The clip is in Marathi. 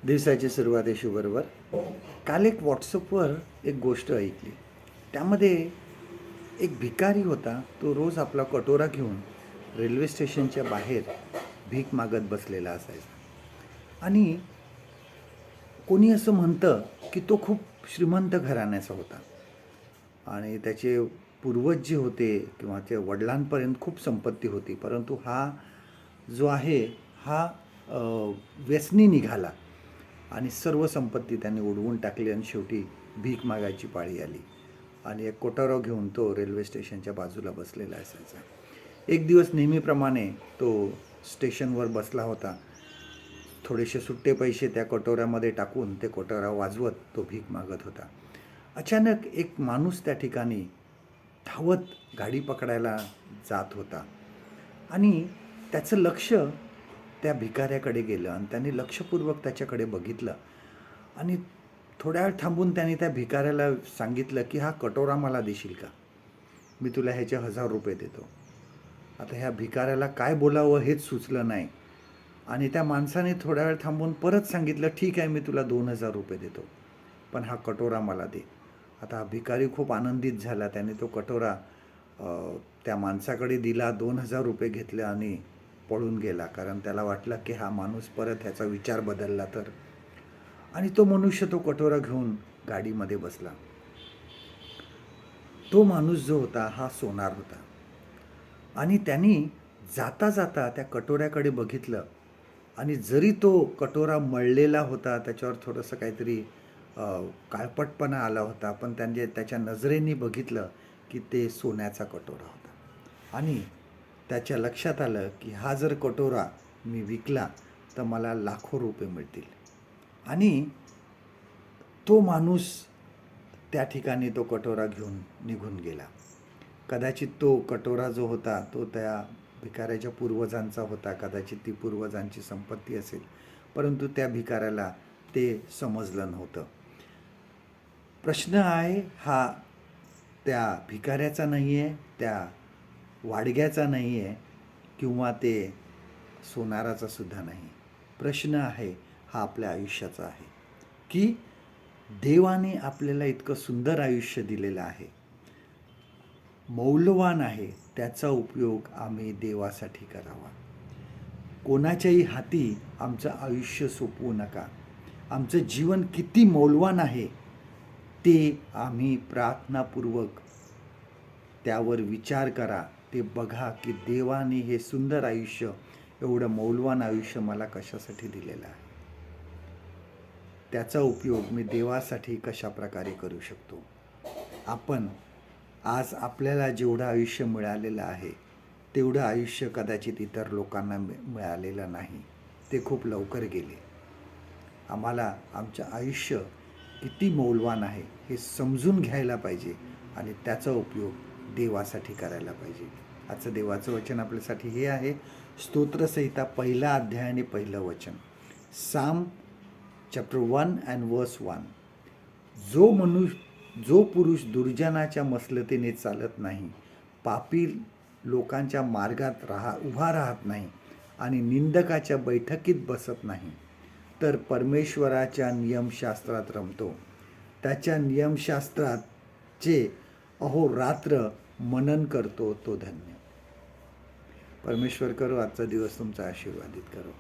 दिवसाची सुरुवात आहे शुभबरोबर. काल एक व्हॉट्सअपवर एक गोष्ट ऐकली. त्यामध्ये एक भिकारी होता. तो रोज आपला कटोरा घेऊन रेल्वे स्टेशनच्या बाहेर भीक मागत बसलेला असायचा. आणि कोणी असं म्हणतं की तो खूप श्रीमंत घराण्याचा होता आणि त्याचे पूर्वज जे होते किंवा त्या वडिलांपर्यंत खूप संपत्ती होती, परंतु हा जो आहे हा व्यसनी निघाला आणि सर्व संपत्ती त्यांनी उडवून टाकली आणि शेवटी भीक मागायची पाळी आली. आणि एक कोटारा घेऊन तो रेल्वे स्टेशनच्या बाजूला बसलेला असायचा. एक दिवस नेहमीप्रमाणे तो स्टेशनवर बसला होता. थोडेसे सुट्टे पैसे त्या कटोऱ्यामध्ये टाकून ते कटोरा वाजवत तो भीक मागत होता. अचानक एक माणूस त्या ठिकाणी धावत गाडी पकडायला जात होता आणि त्याचं लक्ष त्या भिकाऱ्याकडे गेलं आणि त्याने लक्षपूर्वक त्याच्याकडे बघितलं आणि थोड्या वेळ थांबून त्याने त्या भिकाऱ्याला सांगितलं की हा कटोरा मला देशील का, मी तुला ह्याचे 1000 रुपये देतो. आता ह्या भिकाऱ्याला काय बोलावं हेच सुचलं नाही आणि त्या माणसाने थोड्या वेळ थांबून परत सांगितलं ठीक आहे, मी तुला 2000 रुपये देतो, पण हा कटोरा मला दे. आता हा भिकारी खूप आनंदित झाला. त्याने तो कटोरा त्या माणसाकडे दिला, 2000 रुपये घेतले आणि पळून गेला. कारण त्याला वाटलं की हा माणूस परत ह्याचा विचार बदलला तर. आणि तो मनुष्य तो कटोरा घेऊन गाडीमध्ये बसला. तो माणूस जो होता हा सोनार होता आणि त्यांनी जाता जाता त्या कटोऱ्याकडे बघितलं आणि जरी तो कटोरा मळलेला होता, त्याच्यावर थोडंसं काहीतरी काळपटपणा आला होता, पण त्याच्या नजरेने बघितलं की ते सोन्याचा कटोरा होता. आणि त्याच्या लक्षात आलं की हा जर कटोरा मी विकला तर मला लाखो रुपये मिळतील. आणि तो माणूस त्या ठिकाणी तो कटोरा घेऊन निघून गेला. कदाचित तो कटोरा जो होता तो त्या भिकाऱ्याच्या पूर्वजांचा होता, कदाचित ती पूर्वजांची संपत्ती असेल, परंतु त्या भिकाऱ्याला ते समजलं नव्हतं. प्रश्न आहे हा त्या भिकाऱ्याचा नाही आहे, त्या वाडग्याचा नाही आहे किंवा ते सोनाराचा सुद्धा नाही. प्रश्न आहे हा आपल्या आयुष्याचा आहे की देवाने आपल्याला इतकं सुंदर आयुष्य दिलेलं आहे, मौल्यवान आहे, त्याचा उपयोग आम्ही देवासाठी करावा. कोणाच्याही हाती आमचं आयुष्य सोपवू नका. आमचं जीवन किती मौल्यवान आहे ते आम्ही प्रार्थनापूर्वक त्यावर विचार करा. ते बघा की देवाने हे सुंदर आयुष्य, एवढं मौल्यवान आयुष्य मला कशासाठी दिलेलं आहे, त्याचा उपयोग मी देवासाठी कशा प्रकारे करू शकतो. आपण आज आपल्याला जेवढं आयुष्य मिळालेलं आहे तेवढं आयुष्य कदाचित इतर लोकांना मिळालेलं नाही. ते खूप लवकर गेले. आम्हाला आमचं आयुष्य किती मौल्यवान आहे हे समजून घ्यायला पाहिजे आणि त्याचा उपयोग देवासाठी करायला पाहिजे. आजचं देवाचं वचन आपल्यासाठी हे आहे, स्तोत्रसंहिता 1 अध्याय आणि 1 वचन, साम चॅप्टर 1 and verse 1. जो पुरुष दुर्जनाच्या मसलतीने चालत नाही, पापी लोकांच्या मार्गात उभा राहत नाही आणि निंदकाच्या बैठकीत बसत नाही, तर परमेश्वराच्या नियमशास्त्रात रमतो, त्याच्या नियमशास्त्राचे अहोरात्र मनन करतो, तो धन्य. परमेश्वर करो आजचा दिवस तुमचा आशीर्वादित करो.